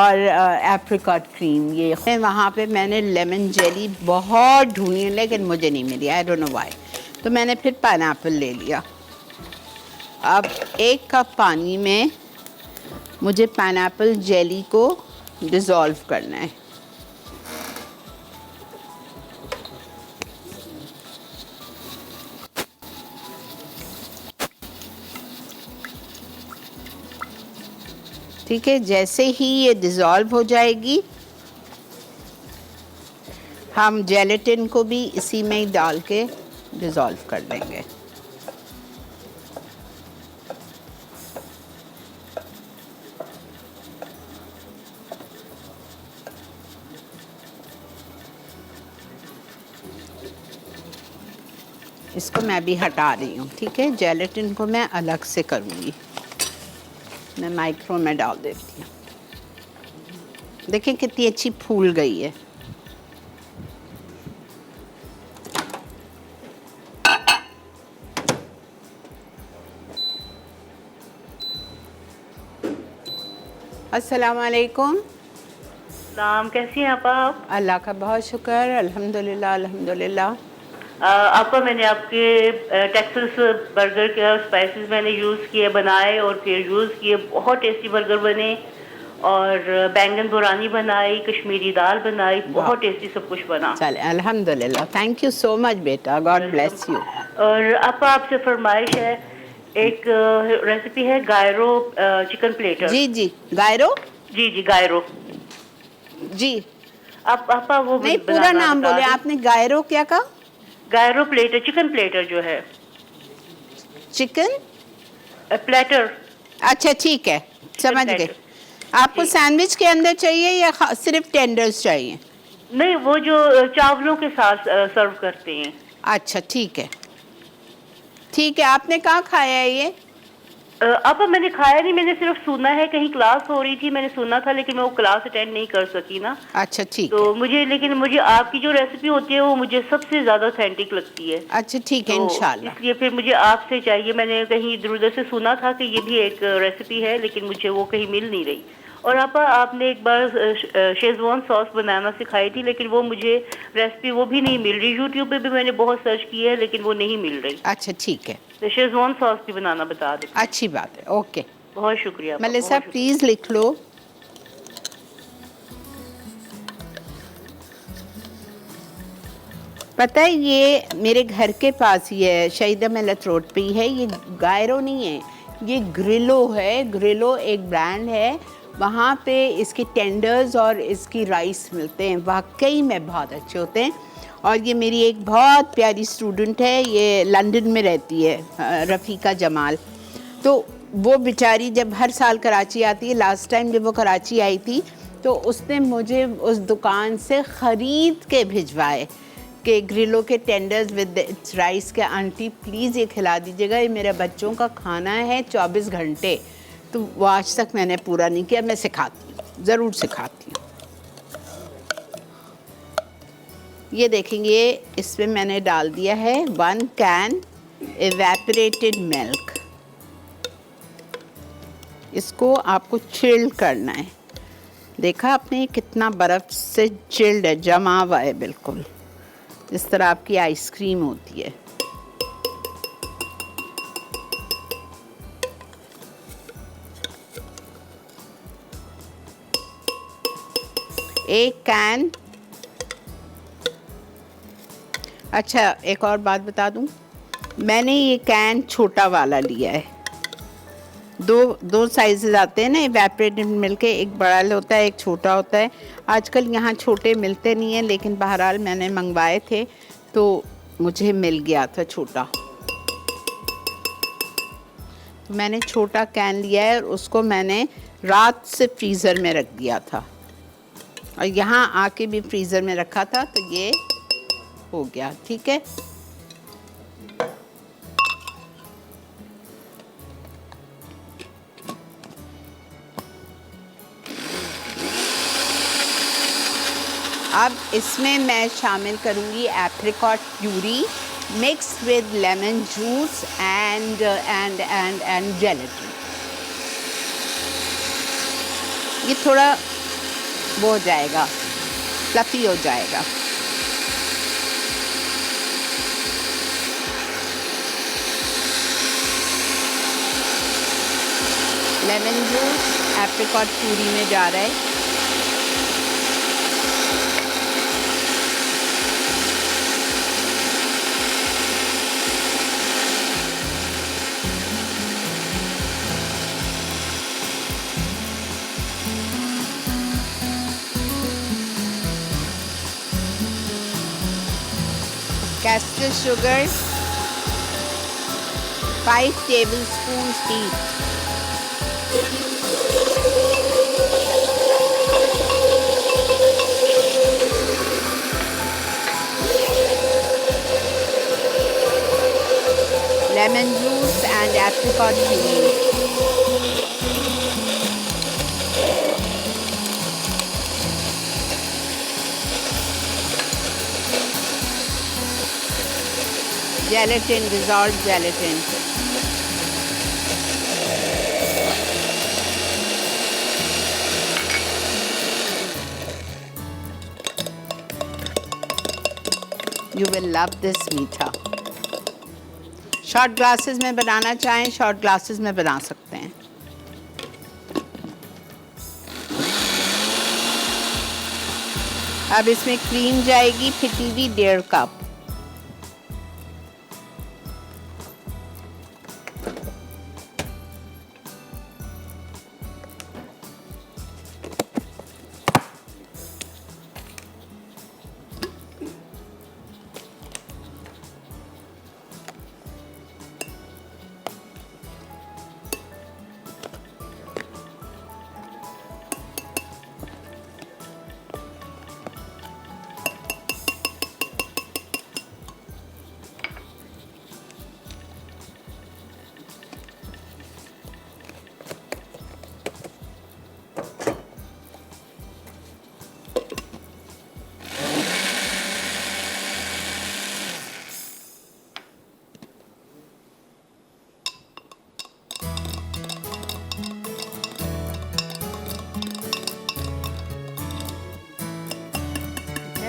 और apricot cream. ये वहाँ पे मैंने लेमन जेली बहुत ढूंढी लेकिन मुझे नहीं मिली, आई डोंट नो व्हाई। तो मैंने फिर पाइनएप्पल ले लिया। अब 1 कप पानी में मुझे पाइनएप्पल जेली को डिज़ोल्व करना है। ठीक है, जैसे ही ये डिज़ोल्व हो जाएगी हम जेलेटिन को भी इसी में ही डाल के डिज़ोल्व कर देंगे। इसको मैं भी हटा रही हूँ। ठीक है, जेलेटिन को मैं अलग से करूँगी। मैं माइक्रो में डाल देती हूँ। देखिए कितनी अच्छी फूल गई है। अस्सलाम वालेकुम। नाम कैसी हैं आप? अल्लाह का बहुत शुक्र, अल्हम्दुलिल्लाह अल्हम्दुलिल्लाह। आपका मैंने आपके टेक्सास बर्गर के स्पाइसेस मैंने यूज़ किए, बनाए और फिर यूज़ किए, बहुत टेस्टी बर्गर बने। और बैंगन बुरानी बनाई, कश्मीरी दाल बनाई, बहुत टेस्टी सब कुछ बना। चले अल्हम्दुलिल्लाह, थैंक यू सो मच बेटा, गॉड ब्लेस यू। और आपसे फरमाइश है, एक रेसिपी है गायरो चिकन प्लेटर। जी जी, गायरो। जी गायरो जी, आप वो नहीं पूरा नाम बोले आपने। गायरो क्या कहा? गायरो प्लेटर, चिकन प्लेटर जो है। Chicken platter. अच्छा ठीक है, समझ गए। आपको सैंडविच के अंदर चाहिए या सिर्फ टेंडर्स चाहिए? नहीं, वो जो चावलों के साथ सर्व करते हैं। अच्छा ठीक है, ठीक है। आपने कहाँ खाया है ये? अब मैंने खाया नहीं, मैंने सिर्फ सुना है, कहीं क्लास हो रही थी मैंने सुना था, लेकिन मैं वो क्लास अटेंड नहीं कर सकी ना। अच्छा ठीक तो है। लेकिन मुझे आपकी जो रेसिपी होती है वो मुझे सबसे ज्यादा ऑथेंटिक लगती है। अच्छा ठीक है, तो इंशाल्लाह। इसलिए फिर मुझे आपसे चाहिए। मैंने कहीं इधर उधर से सुना था कि ये भी एक रेसिपी है, लेकिन मुझे वो कहीं मिल नहीं रही। और आपने एक बार शेजवान सॉस बनाना सिखाई थी, लेकिन वो मुझे रेसिपी वो भी नहीं मिल रही। यूट्यूब पे भी मैंने बहुत सर्च की है, लेकिन वो नहीं मिल रही। अच्छा ठीक है, तो शेजवान सॉस भी बनाना बता दें। अच्छी बात है, ओके। बहुत शुक्रिया मलिक साहब प्लीज़ लिख लो। पता है ये मेरे घर के पास ही है, शहीदा मिलत रोड पे ही है। ये गायरो नहीं है, ये ग्रिलो है। ग्रिलो एक ब्रांड है, वहाँ पे इसके टेंडर्स और इसकी राइस मिलते हैं, वाकई में बहुत अच्छे होते हैं। और ये मेरी एक बहुत प्यारी स्टूडेंट है, ये लंदन में रहती है, रफ़ीका जमाल। तो वो बेचारी जब हर साल कराची आती है, लास्ट टाइम जब वो कराची आई थी तो उसने मुझे उस दुकान से ख़रीद के भिजवाए कि ग्रिलो के टेंडर्स विद राइस के। आंटी प्लीज़ ये खिला दीजिएगा, ये मेरे बच्चों का खाना है 24 घंटे। तो वो आज तक मैंने पूरा नहीं किया। मैं सिखाती हूँ, ज़रूर सिखाती हूँ। ये देखेंगे, इसमें मैंने डाल दिया है 1 कैन एवेपोरेटेड मिल्क। इसको आपको चिल्ड करना है। देखा आपने कितना बर्फ़ से चिल्ड है, जमा हुआ है बिल्कुल, इस तरह आपकी आइसक्रीम होती है। एक कैन। अच्छा एक और बात बता दूं, मैंने ये कैन छोटा वाला लिया है। दो साइजेस आते हैं ना इवेपोरेटेड मिल्क के, एक बड़ा होता है एक छोटा होता है। आजकल यहाँ छोटे मिलते नहीं हैं, लेकिन बहरहाल मैंने मंगवाए थे तो मुझे मिल गया था छोटा। तो मैंने छोटा कैन लिया है और उसको मैंने रात से फ्रीज़र में रख दिया था, और यहाँ आके भी फ्रीज़र में रखा था, तो ये हो गया। ठीक है, अब इसमें मैं शामिल करूँगी apricot puree mix with lemon juice and gelatine. ये थोड़ा वो हो जाएगा, फ्लफी हो जाएगा। लेमन जूस एप्रिकॉट प्यूरी में जा रहा है। Castor sugar 5 tablespoons each. Lemon juice and apricot puree. Gelatin, dissolved gelatin. You will love this मीठा। शॉर्ट ग्लासेस में बनाना चाहें, शॉर्ट ग्लासेस में बना सकते हैं। अब इसमें क्रीम जाएगी फिटी हुई 1.5 कप।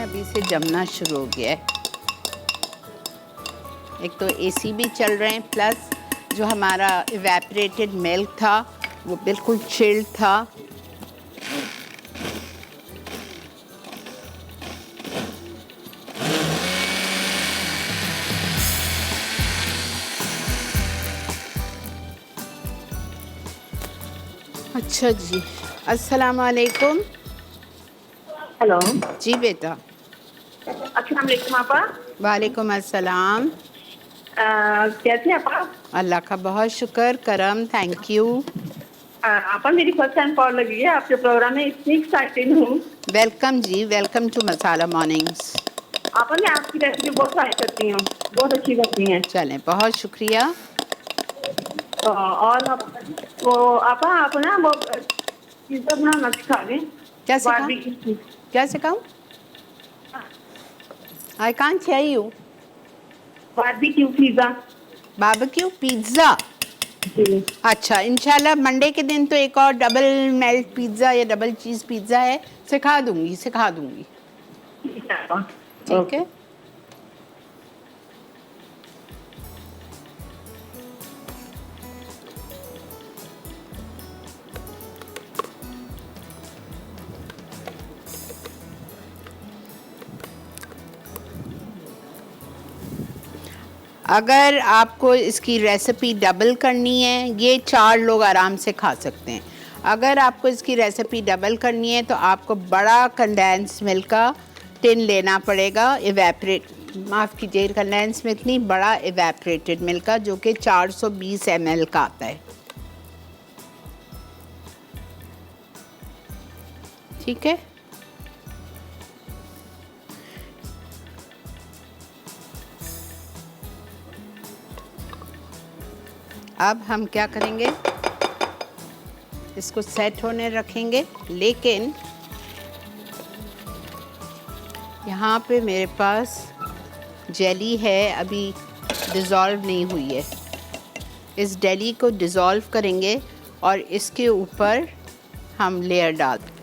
अभी से जमना शुरू हो गया है। एक तो एसी भी चल रहे हैं, प्लस जो हमारा इवेपरेटेड मिल्क था वो बिल्कुल चिल्ड था। अच्छा जी, अस्सलाम वालेकुम। हेलो जी बेटा। अस्सलाम वालेकुम आपा। वालेकुम अस्सलाम। कैसे हैं आपा? अल्लाह का बहुत शुक्र करम, थैंक यू। आपा मेरी फर्स्ट टाइम कॉल लगी है आपके प्रोग्राम में, इतनी एक्साइटेड हूँ। वेलकम जी, वेलकम टू मसाला मॉर्निंग्स। आपा मैं आपकी रेसिपी बहुत ट्राई करती हूँ, बहुत अच्छी करती हैं। चलें, बहुत शुक्रिया। और वो आपा आप ना वो पिज़्ज़ा बनाना सिखा दें। क्या सिखाऊं? बारबेक्यू। क्या सिखाऊं? I can't hear you. Barbecue pizza. Barbecue pizza. जी। अच्छा, इंशाल्लाह मंडे के दिन तो एक और डबल मेल्ट पिज़्ज़ा या डबल चीज़ पिज़्ज़ा है, सिखा दूंगी। ठीक है आपा। ठीक है। अगर आपको इसकी रेसिपी डबल करनी है, ये 4 लोग आराम से खा सकते हैं। अगर आपको इसकी रेसिपी डबल करनी है तो आपको बड़ा कंडेंस मिल्क का टिन लेना पड़ेगा। माफ़ कीजिए, कंडेंस मिल्क नहीं, बड़ा इवेपरेटेड मिल्क का, जो कि 420 ml का आता है। ठीक है। अब हम क्या करेंगे, इसको सेट होने रखेंगे, लेकिन यहाँ पे मेरे पास जेली है, अभी डिज़ोल्व नहीं हुई है। इस जेली को डिज़ोल्व करेंगे और इसके ऊपर हम लेयर डाल देंगे।